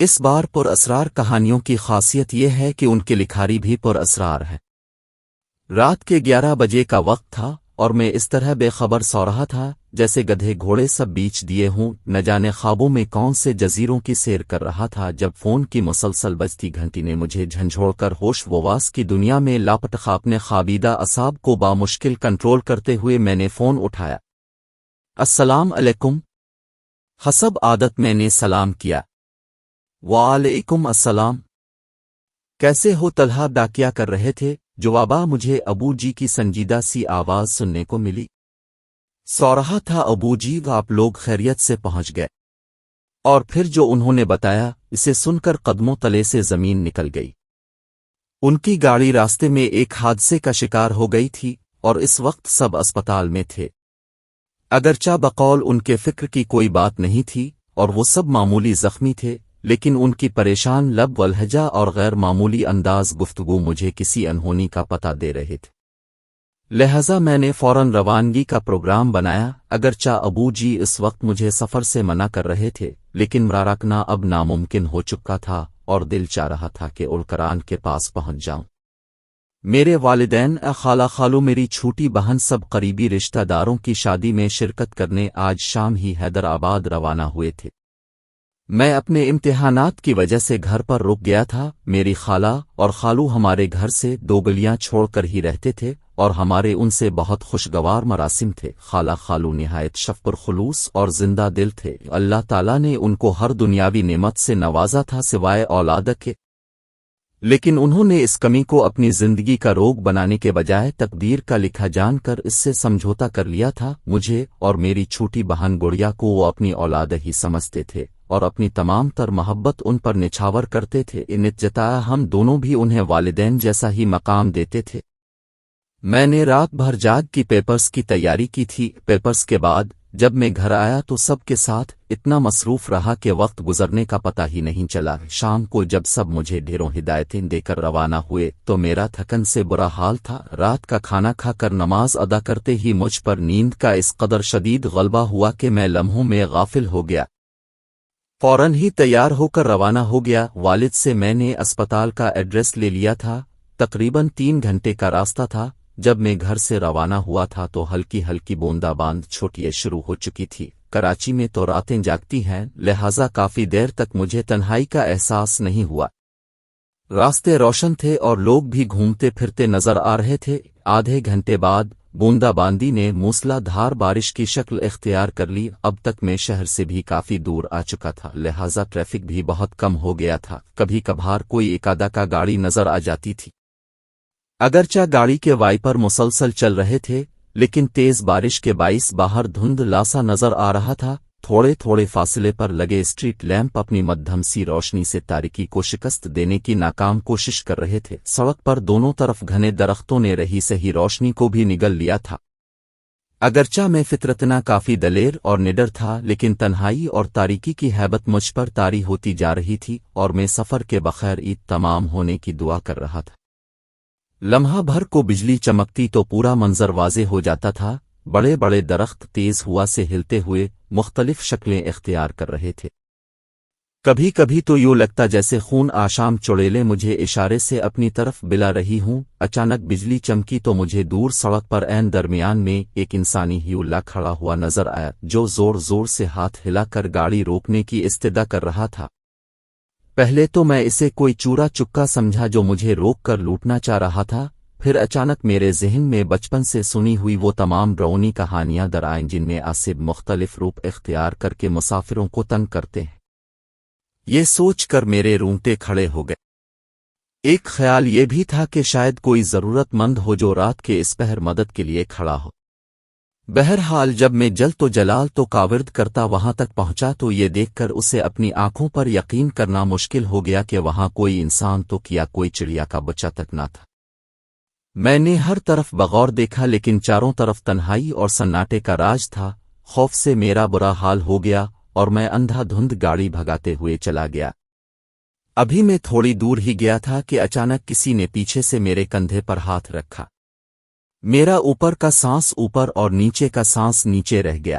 اس بار پر اسرار کہانیوں کی خاصیت یہ ہے کہ ان کی لکھاری بھی پر اسرار ہے۔ رات کے 11 بجے کا وقت تھا اور میں اس طرح بے خبر سو رہا تھا جیسے گدھے گھوڑے سب بیچ دیے ہوں، نہ جانے خوابوں میں کون سے جزیروں کی سیر کر رہا تھا جب فون کی مسلسل بجتی گھنٹی نے مجھے جھنجھوڑ کر ہوش وواس کی دنیا میں لاپت اپنے خوابیدہ اعصاب کو بامشکل کنٹرول کرتے ہوئے میں نے فون اٹھایا۔ السلام علیکم، حسب عادت میں نے سلام کیا۔ وعلیکم السلام، کیسے ہو طلحہ؟ ڈاکیا کر رہے تھے جوابا مجھے ابو جی کی سنجیدہ سی آواز سننے کو ملی۔ سو رہا تھا ابو جی، آپ لوگ خیریت سے پہنچ گئے؟ اور پھر جو انہوں نے بتایا اسے سن کر قدموں تلے سے زمین نکل گئی۔ ان کی گاڑی راستے میں ایک حادثے کا شکار ہو گئی تھی اور اس وقت سب اسپتال میں تھے۔ اگرچہ بقول ان کے فکر کی کوئی بات نہیں تھی اور وہ سب معمولی زخمی تھے، لیکن ان کی پریشان لب والہجہ اور غیر معمولی انداز گفتگو مجھے کسی انہونی کا پتہ دے رہے تھے۔ لہذا میں نے فوراً روانگی کا پروگرام بنایا۔ اگرچہ ابو جی اس وقت مجھے سفر سے منع کر رہے تھے، لیکن میرا رکنا اب ناممکن ہو چکا تھا اور دل چاہ رہا تھا کہ القرآن کے پاس پہنچ جاؤں۔ میرے والدین، خالہ خالو، میری چھوٹی بہن سب قریبی رشتہ داروں کی شادی میں شرکت کرنے آج شام ہی حیدرآباد روانہ ہوئے تھے۔ میں اپنے امتحانات کی وجہ سے گھر پر رک گیا تھا۔ میری خالہ اور خالو ہمارے گھر سے 2 گلیاں چھوڑ کر ہی رہتے تھے اور ہمارے ان سے بہت خوشگوار مراسم تھے۔ خالہ خالو نہایت شفقت خلوص اور زندہ دل تھے۔ اللہ تعالیٰ نے ان کو ہر دنیاوی نعمت سے نوازا تھا سوائے اولاد کے، لیکن انہوں نے اس کمی کو اپنی زندگی کا روگ بنانے کے بجائے تقدیر کا لکھا جان کر اس سے سمجھوتا کر لیا تھا۔ مجھے اور میری چھوٹی بہن گڑیا کو وہ اپنی اولاد ہی سمجھتے تھے اور اپنی تمام تر محبت ان پر نچھاور کرتے تھے۔ جتایا ہم دونوں بھی انہیں والدین جیسا ہی مقام دیتے تھے۔ میں نے رات بھر جاگ کی پیپرز کی تیاری کی تھی۔ پیپرز کے بعد جب میں گھر آیا تو سب کے ساتھ اتنا مصروف رہا کہ وقت گزرنے کا پتہ ہی نہیں چلا۔ شام کو جب سب مجھے ڈھیروں ہدایتیں دے کر روانہ ہوئے تو میرا تھکن سے برا حال تھا۔ رات کا کھانا کھا کر نماز ادا کرتے ہی مجھ پر نیند کا اس قدر شدید غلبہ ہوا کہ میں لمحوں میں غافل ہو گیا۔ فوراً ہی تیار ہو کر روانہ ہو گیا۔ والد سے میں نے اسپتال کا ایڈریس لے لیا تھا۔ تقریباً 3 گھنٹے کا راستہ تھا۔ جب میں گھر سے روانہ ہوا تھا تو ہلکی ہلکی بوندا باند چھوٹیاں شروع ہو چکی تھی۔ کراچی میں تو راتیں جاگتی ہیں، لہٰذا کافی دیر تک مجھے تنہائی کا احساس نہیں ہوا۔ راستے روشن تھے اور لوگ بھی گھومتے پھرتے نظر آ رہے تھے۔ آدھے گھنٹے بعد بوندا باندی نے موسلا دھار بارش کی شکل اختیار کر لی۔ اب تک میں شہر سے بھی کافی دور آ چکا تھا، لہٰذا ٹریفک بھی بہت کم ہو گیا تھا۔ کبھی کبھار کوئی ایکادہ کا گاڑی نظر آ جاتی تھی۔ اگرچہ گاڑی کے وائپر مسلسل چل رہے تھے، لیکن تیز بارش کے باعث باہر دھند لاسا نظر آ رہا تھا۔ تھوڑے تھوڑے فاصلے پر لگے اسٹریٹ لیمپ اپنی مدھم سی روشنی سے تاریکی کو شکست دینے کی ناکام کوشش کر رہے تھے۔ سڑک پر دونوں طرف گھنے درختوں نے رہی سہی روشنی کو بھی نگل لیا تھا۔ اگرچہ میں فطرتنا کافی دلیر اور نڈر تھا، لیکن تنہائی اور تاریکی کی ہیبت مجھ پر طاری ہوتی جا رہی تھی اور میں سفر کے بخیر عید تمام ہونے کی دعا کر رہا تھا۔ لمحہ بھر کو بجلی چمکتی تو پورا منظر واضح ہو جاتا تھا۔ بڑے بڑے درخت تیز ہوا سے ہلتے ہوئے مختلف شکلیں اختیار کر رہے تھے۔ کبھی کبھی تو یوں لگتا جیسے خون آشام چڑیلیں مجھے اشارے سے اپنی طرف بلا رہی ہوں۔ اچانک بجلی چمکی تو مجھے دور سڑک پر عین درمیان میں ایک انسانی ہیولا کھڑا ہوا نظر آیا، جو زور زور سے ہاتھ ہلا کر گاڑی روکنے کی استدعا کر رہا تھا۔ پہلے تو میں اسے کوئی چورا چکا سمجھا جو مجھے روک کر لوٹنا چاہ رہا تھا، پھر اچانک میرے ذہن میں بچپن سے سنی ہوئی وہ تمام ڈراؤنی کہانیاں در آئیں جن میں آصف مختلف روپ اختیار کر کے مسافروں کو تنگ کرتے ہیں۔ یہ سوچ کر میرے رونگٹے کھڑے ہو گئے۔ ایک خیال یہ بھی تھا کہ شاید کوئی ضرورت مند ہو جو رات کے اس پہر مدد کے لیے کھڑا ہو۔ بہرحال جب میں جلد و جلال تو کاورد کرتا وہاں تک پہنچا تو یہ دیکھ کر اسے اپنی آنکھوں پر یقین کرنا مشکل ہو گیا کہ وہاں کوئی انسان تو کیا کوئی چڑیا کا بچہ تک نہ تھا۔ میں نے ہر طرف بغور دیکھا، لیکن چاروں طرف تنہائی اور سناٹے کا راج تھا۔ خوف سے میرا برا حال ہو گیا اور میں اندھا دھند گاڑی بھگاتے ہوئے چلا گیا۔ ابھی میں تھوڑی دور ہی گیا تھا کہ اچانک کسی نے پیچھے سے میرے کندھے پر ہاتھ رکھا۔ میرا اوپر کا سانس اوپر اور نیچے کا سانس نیچے رہ گیا۔